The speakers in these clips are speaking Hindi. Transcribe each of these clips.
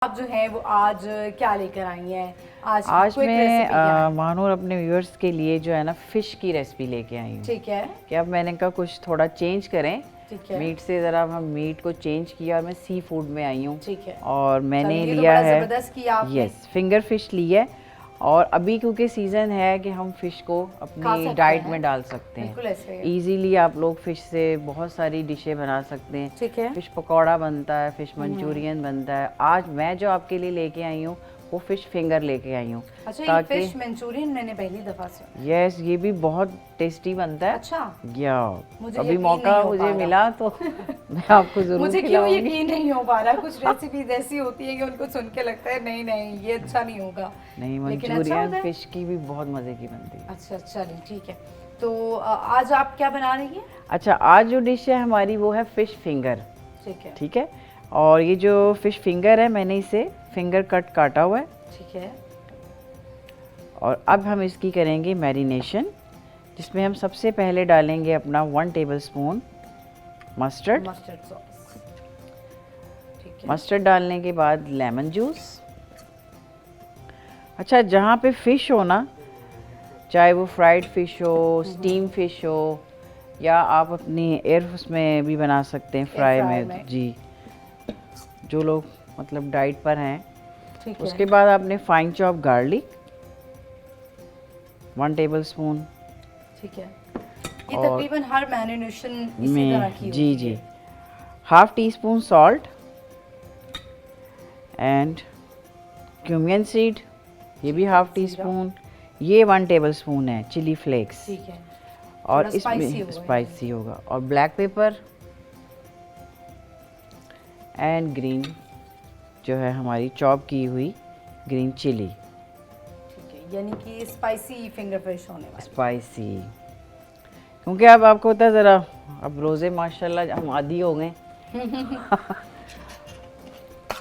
आप जो है वो आज क्या लेकर आई हैं? आज क्विक रेसिपी क्या मैं है? मानूर अपने व्यूअर्स के लिए जो है ना फ़िश की रेसिपी लेके आई हूँ। ठीक है, कि अब मैंने कहा कुछ थोड़ा चेंज करें, ठीक है, मीट से ज़रा हम मीट को चेंज किया और मैं सी फूड में आई हूँ। ठीक है। और मैंने चलिए, ये तो लिया बड़ा है, ज़बरदस्त किया आपने। यस, फिंगर फिश ली है। और अभी क्योंकि सीज़न है कि हम फ़िश को खा अपनी सकते डाइट हैं। में डाल सकते बिल्कुल हैं। ऐसे है। ईजीली आप लोग फ़िश से बहुत सारी डिशें बना सकते हैं। ठीक है। फ़िश पकौड़ा बनता है, फ़िश मंचूरियन बनता है। आज मैं जो आपके लिए लेके आई हूँ वो फ़िश फिंगर लेके आई हूँ। अच्छा, ये ताकि फिश मंचूरियन मैंने पहली दफ़ा सुना। यस, ये भी बहुत टेस्टी बनता है। अच्छा, या मुझे अभी यकीन मौका नहीं हो मुझे पा रहा। मिला तो मैं आपको ज़रूर मुझे क्यों खिलाऊंगी। यकीन नहीं हो पा रहा? कुछ रेसिपीज ऐसी होती है कि उनको सुन के लगता है नहीं नहीं ये अच्छा नहीं होगा, नहीं, लेकिन अच्छा मंचूरियन होता है। फ़िश की भी बहुत मज़े की बनती है। अच्छा, चलिए ठीक है। तो आज आप क्या बना रही हैं? अच्छा, आज जो डिश है हमारी वो है फ़िश फिंगर। ठीक है, ठीक है। और ये जो फ़िश फिंगर है मैंने इसे फिंगर कट काटा हुआ है। ठीक है, और अब हम इसकी करेंगे मैरिनेशन, जिसमें हम सबसे पहले डालेंगे अपना 1 टेबलस्पून मस्टर्ड। Mustard sauce. ठीक है, मस्टर्ड डालने के बाद लेमन जूस। अच्छा, जहाँ पे फ़िश हो ना, चाहे वो फ्राइड फ़िश हो, स्टीम फ़िश हो, या आप अपनी एयर उसमें भी बना सकते हैं फ्राई में। जी, जो लोग मतलब डाइट पर हैं। ठीक उसके है, बाद आपने फाइन चॉप गार्लिक 1 टेबलस्पून ठीक है। ये और तकरीबन हर मैरिनेशन इसी तरह में, की जी होती जी, है। Half tea spoon salt and Cumaean seed, ये भी हाफ टी जीरा। स्पून। ये 1 टेबलस्पून है चिली फ्लेक्स। ठीक है, और थोड़ा स्पाइसी इसमें होगा स्पाइसी होगा। और ब्लैक पेपर एंड ग्रीन, जो है हमारी चॉप की हुई ग्रीन चिली। ठीक है, यानी कि स्पाइसी फिंगर फिश होने वाली। स्पाइसी, क्योंकि अब आपको पता है ज़रा, अब रोज़े माशाल्लाह हम आदी हो गए।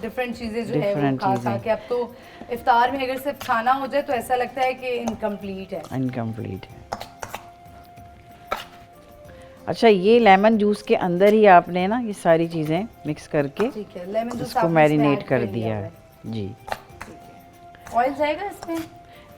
डिफरेंट चीज़ें जो है वो डिफरेंट खा खा चीज़ें, के अब तो इफ्तार में अगर सिर्फ खाना हो जाए तो ऐसा लगता है कि इनकम्प्लीट है। इनकम्प्लीट है। अच्छा, ये लेमन जूस के अंदर ही आपने ना ये सारी चीज़ें मिक्स करके ठीक है, लेमन जूस इसको आपने इसमें मैरिनेट ऐड कर लिया दिया हुआ है। है। जी, ठीक है, ऑयल जाएगा इसमें?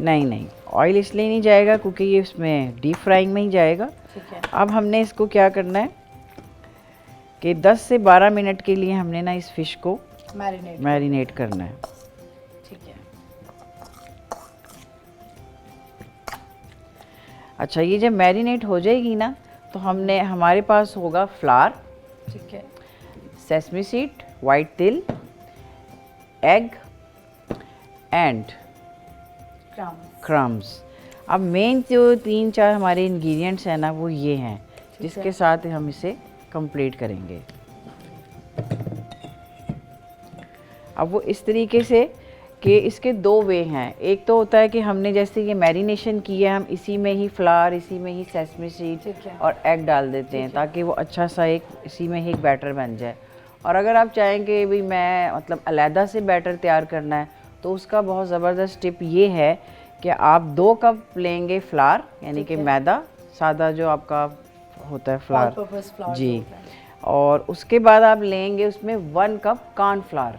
नहीं नहीं, ऑयल इसलिए नहीं जाएगा क्योंकि ये इसमें डीप फ्राइंग में ही जाएगा। ठीक है, अब हमने इसको क्या करना है कि 10 से 12 मिनट के लिए हमने ना इस फिश को मैरिनेट करना है। ठीक है, अच्छा, ये जब मैरिनेट हो जाएगी ना तो हमारे पास होगा फ्लावर, ठीक है, सेसमी सीड, वाइट तिल, एग एंड क्रम्स। अब मेन जो 3-4 हमारे इंग्रेडिएंट्स हैं ना वो ये हैं, जिसके साथ हम इसे कंप्लीट करेंगे। अब वो इस तरीके से कि इसके 2 वे हैं। एक तो होता है कि हमने जैसे ये मैरिनेशन की है, हम इसी में ही फ्लावर, इसी में ही सेसमी सीड और एग डाल देते हैं ताकि वो अच्छा सा एक इसी में ही एक बैटर बन जाए। और अगर आप चाहें कि भी मैं मतलब अलहदा से बैटर तैयार करना है तो उसका बहुत ज़बरदस्त टिप ये है कि आप 2 कप लेंगे फ्लावर, यानी कि मैदा सादा जो आपका होता है फ्लावर जी, और उसके बाद आप लेंगे उसमें 1 कप कॉर्नफ्लावर।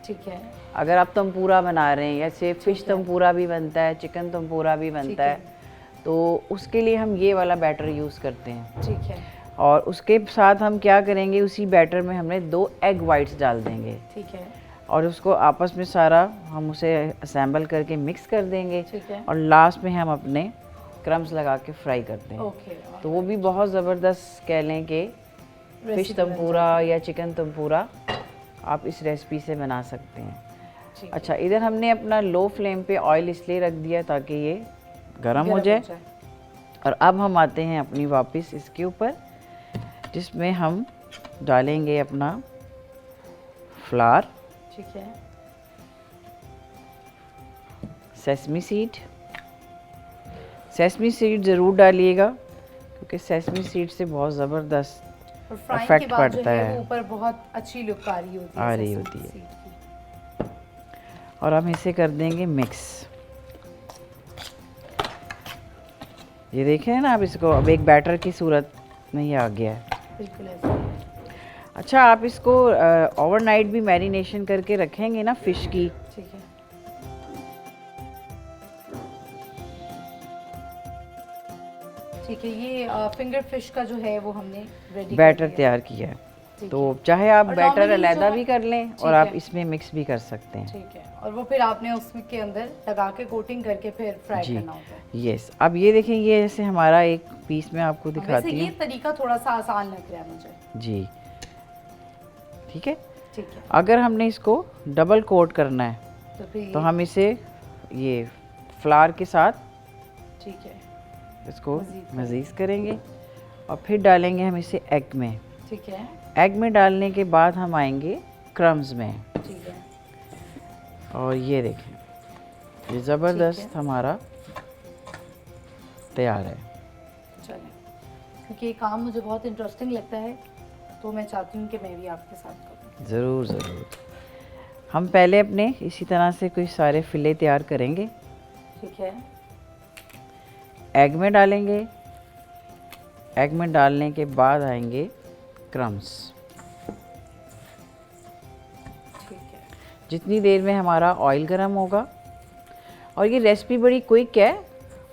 ठीक है, अगर आप तंपूरा बना रहे हैं, जैसे फ़िश तंपूरा भी बनता है, चिकन तंपूरा भी बनता है, तो उसके लिए हम ये वाला बैटर यूज़ करते हैं। ठीक है, और उसके साथ हम क्या करेंगे, उसी बैटर में हमने 2 एग वाइट्स डाल देंगे। ठीक है, और उसको आपस में सारा हम उसे असेंबल करके मिक्स कर देंगे। ठीक है, और लास्ट में हम अपने क्रम्स लगा के फ्राई करते हैं। तो वो भी बहुत ज़बरदस्त कह लें कि फ़िश तंपूरा या चिकन तंपूरा आप इस रेसिपी से बना सकते हैं। अच्छा, इधर हमने अपना लो फ्लेम पे ऑयल इसलिए रख दिया ताकि ये गर्म हो जाए। और अब हम आते हैं अपनी वापस इसके ऊपर, जिसमें हम डालेंगे अपना फ्लावर, ठीक है, सेसमी सीड। सेसमी सीड ज़रूर डालिएगा क्योंकि सेसमी सीड से बहुत ज़बरदस्त इफेक्ट पड़ता है, ऊपर बहुत अच्छी लुक आ रही होती है। और हम इसे कर देंगे मिक्स। ये देखें ना आप इसको, अब एक बैटर की सूरत में ये आ गया है। बिल्कुल ऐसा। अच्छा, आप इसको ओवरनाइट भी मैरिनेशन करके रखेंगे ना फिश की, ठीक है। ठीक है, ये फिंगर फिश का जो है वो हमने रेडी बैटर तैयार किया है। ठीक तो है। चाहे आप और बैटर normally अलहदा जो भी कर लें ठीक और आप है। इसमें मिक्स भी कर सकते हैं। ठीक है, और वो फिर आपने उसके अंदर लगा के कोटिंग करके फिर फ्राई जी, करना होता है। यस। अब ये देखें, ये जैसे हमारा एक पीस में आपको वैसे दिखाती ये हूँ। तरीका थोड़ा सा आसान लग रहा है मुझे। जी, ठीक है। ठीक है, अगर हमने इसको डबल कोट करना है तो फिर तो हम इसे ये फ्लावर के साथ ठीक है, इसको मज़ीद मज़ीद करेंगे और फिर डालेंगे हम इसे एग में। ठीक है, एग में डालने के बाद हम आएंगे क्रम्स में, ठीक है। और ये देखें, ये ज़बरदस्त हमारा तैयार है। चलें, क्योंकि ये काम मुझे बहुत इंटरेस्टिंग लगता है, तो मैं चाहती हूँ कि मैं भी आपके साथ करूँ। ज़रूर ज़रूर। हम पहले अपने इसी तरह से कोई सारे फिले तैयार करेंगे, ठीक है, एग में डालेंगे। एग में डालने के बाद आएंगे क्रम्स। ठीक है, जितनी देर में हमारा ऑयल गर्म होगा, और ये रेसिपी बड़ी क्विक है,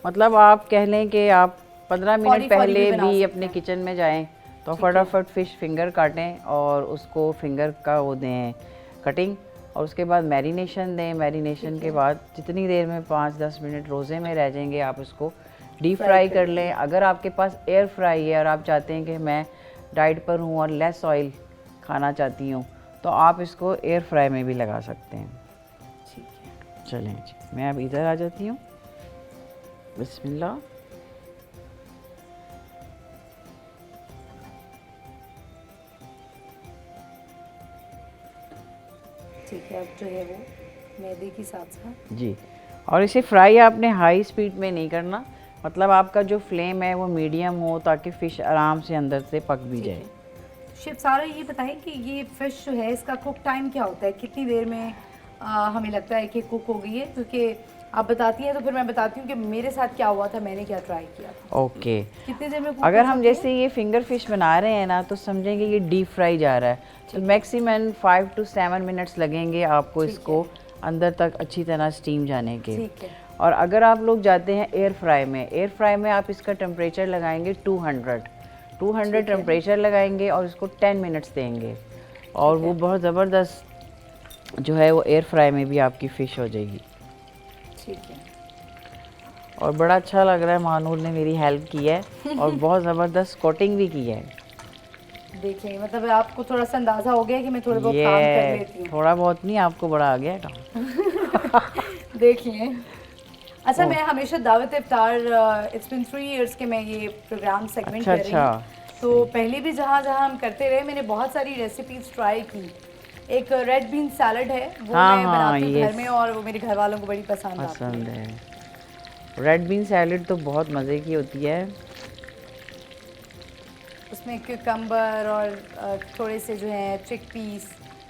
मतलब आप कह लें कि आप 15 मिनट फौरी पहले बना भी सकते अपने हैं। किचन में जाएं तो फटाफट फ़िश फिंगर काटें और उसको फिंगर का वो दें कटिंग, और उसके बाद मैरिनेशन दें। मैरिनेशन के बाद जितनी देर में 5-10 मिनट रोज़े में रह जाएंगे, आप उसको डीप फ्राई कर लें। अगर आपके पास एयर फ्राई है और आप चाहते हैं कि मैं डाइट पर हूँ और लेस ऑयल खाना चाहती हूँ, तो आप इसको एयर फ्राई में भी लगा सकते हैं। ठीक है। चलें जी, मैं अब इधर आ जाती हूँ। बिस्मिल्लाह। ठीक है, अब जो है वो मैदे के साथ साथ जी, और इसे फ्राई आपने हाई स्पीड में नहीं करना, मतलब आपका जो फ्लेम है वो मीडियम हो ताकि फ़िश आराम से अंदर से पक भी ठीक जाए। है। शेफ सारा ये बताएं कि ये फ़िश जो है इसका कुक टाइम क्या होता है, कितनी देर में हमें लगता है कि कुक हो गई है? क्योंकि आप बताती हैं तो फिर मैं बताती हूँ कि मेरे साथ क्या हुआ था, मैंने क्या ट्राई किया था। ओके। कितनी देर में कुक अगर हो हम सकती है? जैसे ये फिंगर फिश बना रहे हैं ना, तो समझेंगे ये डीप फ्राई जा रहा है, तो मैक्सिमम 5 to 7 मिनट्स लगेंगे आपको इसको अंदर तक अच्छी तरह स्टीम जाने के। ठीक है, और अगर आप लोग जाते हैं एयर फ्राई में, एयर फ्राई में आप इसका टेम्परेचर लगाएंगे 200 टेम्परेचर लगाएंगे और इसको 10 मिनट्स देंगे, और वो बहुत ज़बरदस्त जो है वो एयर फ्राई में भी आपकी फ़िश हो जाएगी। ठीक है। और बड़ा अच्छा लग रहा है, मानूर ने मेरी हेल्प की है और बहुत ज़बरदस्त कोटिंग भी की है। देखिए, मतलब आपको थोड़ा सा अंदाज़ा हो गया कि मैं थोड़ा बहुत काम कर लेती हूँ। थोड़ा बहुत नहीं, आपको बड़ा आ गया काम। देखिए, अच्छा, मैं हमेशा दावत इफ्तार इट्स बिन 3 इयर्स के मैं ये प्रोग्राम सेगमेंट कर रही हूँ। तो पहले भी जहाँ जहाँ हम करते रहे, मैंने बहुत सारी रेसिपीज ट्राई की। एक रेड बीन सैलड है, वो मैं बनाती हूँ घर में, और वो मेरे घर वालों को बड़ी पसंद आती है। रेड बीन सैलड तो बहुत मज़े की होती है। उसमें क्यूकम्बर और थोड़े से जो है चिक पीस,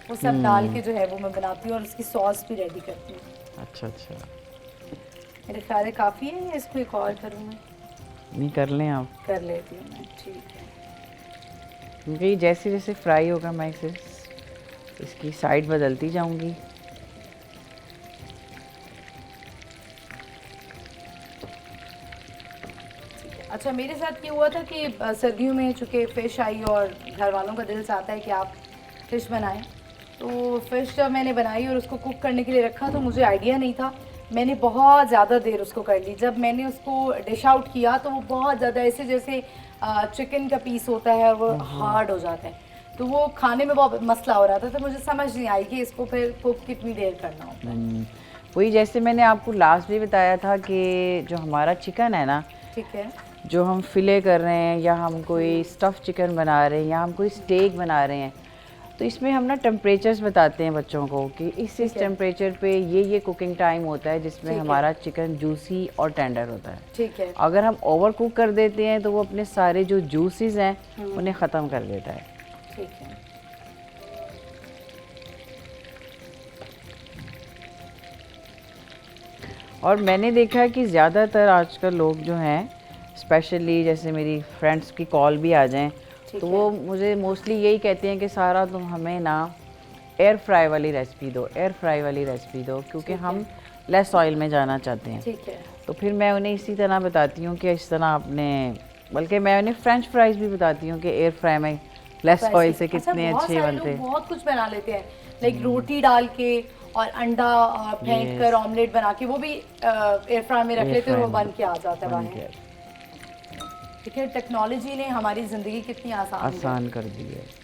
वो सब डाल के जो है वो मैं बनाती हूँ और उसकी सॉस भी रेडी करती हूँ। अच्छा अच्छा, मेरे ख्याल है काफ़ी है, या इसको एक और करूँ मैं? नहीं, कर लें आप, कर लेती हूँ मैं। ठीक है, क्योंकि जैसे जैसे फ्राई होगा मैं इसे इसकी साइड बदलती जाऊंगी। अच्छा, मेरे साथ ये हुआ था कि सर्दियों में चूँकि फ़िश आई और घर वालों का दिल चाहता है कि आप फ़िश बनाएं, तो फ़िश जब मैंने बनाई और उसको कुक करने के लिए रखा तो मुझे आइडिया नहीं था, मैंने बहुत ज़्यादा देर उसको कर ली। जब मैंने उसको डिश आउट किया तो वो बहुत ज़्यादा ऐसे जैसे चिकन का पीस होता है और वो हार्ड हो जाता है, तो वो खाने में बहुत मसला हो रहा था, तो मुझे समझ नहीं आई कि इसको फिर कुक कितनी देर करना होता है। वही जैसे मैंने आपको लास्ट भी बताया था कि जो हमारा चिकन है ना, ठीक है, जो हम फिले कर रहे हैं या हम कोई स्टफ़ चिकन बना रहे हैं या हम कोई स्टेक बना रहे हैं, तो इसमें हम ना टेम्परेचर्स बताते हैं बच्चों को कि इस टेम्परेचर पे ये कुकिंग टाइम होता है जिसमें हमारा चिकन जूसी और टेंडर होता है। ठीक है। अगर हम ओवर कुक कर देते हैं तो वो अपने सारे जो जूसीज हैं उन्हें ख़त्म कर देता है। ठीक है, और मैंने देखा है कि ज़्यादातर आजकल लोग जो हैं, स्पेशली जैसे मेरी फ्रेंड्स की कॉल भी आ जाएं तो वो मुझे मोस्टली यही कहते हैं कि सारा तुम हमें ना एयर फ्राई वाली रेसिपी दो, एयर फ्राई वाली रेसिपी दो, क्योंकि हम लेस ऑयल में जाना चाहते हैं। ठीक है। तो फिर मैं उन्हें इसी तरह बताती हूँ कि इस तरह आपने, बल्कि मैं उन्हें फ्रेंच फ्राइज भी बताती हूँ कि एयर फ्राई में लेस ऑयल से कितने अच्छे बनते हैं। बहुत कुछ बना लेते हैं, लाइक रोटी डाल के और अंडा फेंक कर ऑमलेट बना के वो भी एयर फ्राई में रख लेते हैं और वो बन के आ जाता है बाहर। ठीक है, टेक्नोलॉजी ने हमारी ज़िंदगी कितनी आसान कर दी है।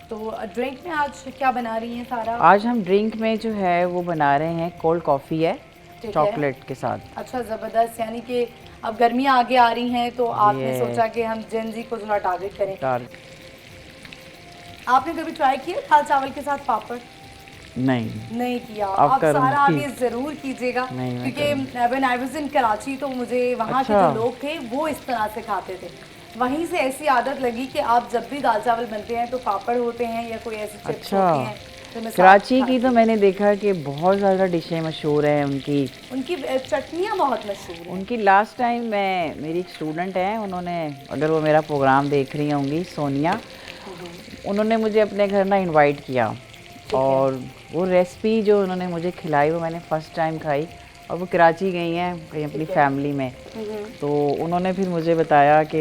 तो ड्रिंक में आज क्या बना रही हैं सारा? आज हम ड्रिंक में जो है वो बना रहे हैं कोल्ड कॉफ़ी है चॉकलेट के साथ। अच्छा, ज़बरदस्त। यानी कि अब गर्मियाँ आगे आ रही हैं तो आपने सोचा कि हम जेन ज़ी को थोड़ा टारगेट करें। आपने कभी ट्राई किया दाल चावल के साथ पापड़? नहीं किया। आप सारा आप ये ज़रूर कीजिएगा, क्योंकि when I was in Karachi तो मुझे वहाँ के जो लोग थे वो इस तरह से खाते थे। वहीं से ऐसी आदत लगी कि आप जब भी दाल चावल बनते हैं तो पापड़ होते हैं या कोई ऐसी चिप्स होती हैं। तो कराची की तो मैंने देखा कि बहुत ज़्यादा डिशें मशहूर हैं उनकी चटनियाँ बहुत मशहूर हैं उनकी। लास्ट टाइम मेरी एक स्टूडेंट है, उन्होंने, अगर वो मेरा प्रोग्राम देख रही होंगी, सोनिया, उन्होंने मुझे अपने घर ना इनवाइट किया और वो रेसिपी जो उन्होंने मुझे खिलाई वो मैंने फ़र्स्ट टाइम खाई। और वो कराची गई हैं कहीं अपनी फैमिली में, तो उन्होंने फिर मुझे बताया कि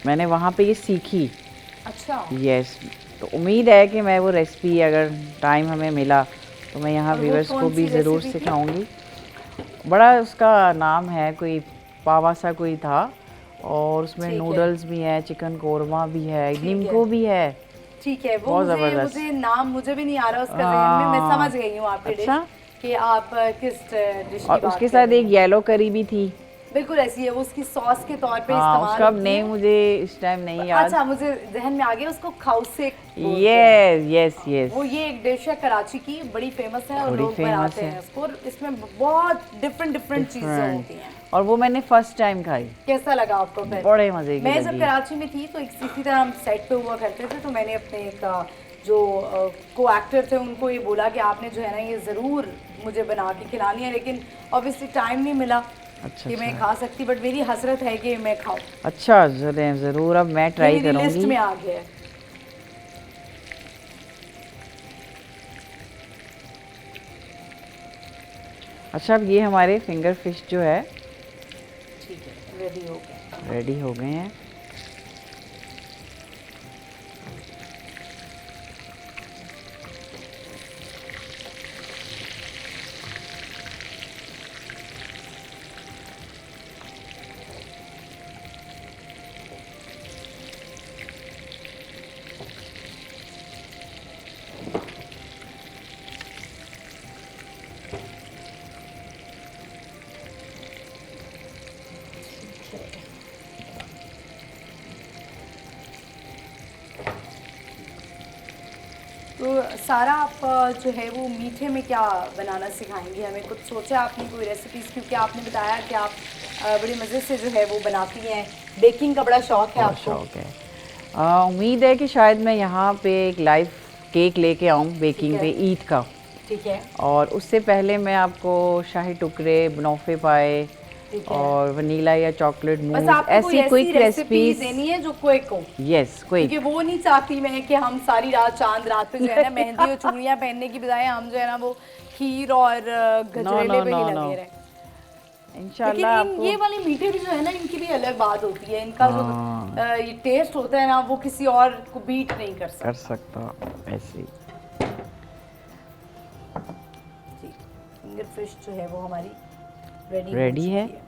मैंने वहाँ पे ये सीखी। अच्छा। यस, तो उम्मीद है कि मैं वो रेसिपी, अगर टाइम हमें मिला तो मैं यहाँ व्यूअर्स को भी ज़रूर सिखाऊंगी। बड़ा उसका नाम है, कोई पावा सा कोई था, और उसमें नूडल्स भी हैं, चिकन कोरमा भी है, निम्को भी है। ठीक है, वो मुझे नाम मुझे भी नहीं आ रहा उसका ज़हन में। मैं समझ गई हूँ आपकी डिश कि आप किस डिश की बात कर रहे हैं। और उसके साथ एक येलो करी भी थी, बिल्कुल ऐसी है, वो उसकी सॉस के तौर पे इस्तेमाल होती है। उसका नेम मुझे इस टाइम नहीं याद। अच्छा, मुझे ज़हन में आ गया, उसको खाउसे। यस। वो ये एक डिश है कराची की, बड़ी फेमस है और लोग बनाते हैं उसको। इसमें बहुत डिफरेंट चीज़ें होती हैं और वो मैंने फर्स्ट टाइम खाई। कैसा लगा आपको? फिर बड़े मजे की मैं जब कराची में थी तो इसी तरह हम सेट पे हुआ करते थे, तो मैंने अपने एक जो को एक्टर थे उनको ये बोला कि आपने जो है ना ये ज़रूर मुझे बना के खिलानी है, लेकिन ऑब्वियसली टाइम नहीं मिला कि मैं खा सकती, बट मेरी हसरत है कि मैं खाऊं। अच्छा, ज़रूर अब मैं ट्राई करूंगी। लिस्ट में आ गया है। अच्छा, अब ये हमारे फिंगर फिश जो है ठीक है, रेडी हो गए हैं। तो सारा आप जो है वो मीठे में क्या बनाना सिखाएंगे हमें? कुछ सोचा आपने कोई रेसिपीज़? क्योंकि आपने बताया कि आप बड़े मज़े से जो है वो बनाती हैं, बेकिंग का बड़ा शौक़ है आपको। शौक़ है। उम्मीद है कि शायद मैं यहाँ पे एक लाइव केक लेके आऊँ बेकिंग पे, ईद का। ठीक है। और उससे पहले मैं आपको शाही टुकड़े, बनोफे पाए और वनीला या चॉकलेट मूस, ऐसी क्विक रेसिपीज देनी है जो क्विक हो। Yes, quick. क्योंकि वो नहीं चाहती मैं कि हम सारी रात चांद रात पे जो है ना मेहंदी और चूड़ियां पहनने की बजाय हम जो है ना वो खीर और गजरेले पे ही लगे रहे। इंशाल्लाह। लेकिन ये वाले मीठे भी जो है ना, इनकी भी अलग बात होती है। इनका जो ये टेस्ट होता है ना, वो किसी और को बीट नहीं कर सकता। ऐसे फिंगर फिश जो है वो हमारी रेडी है।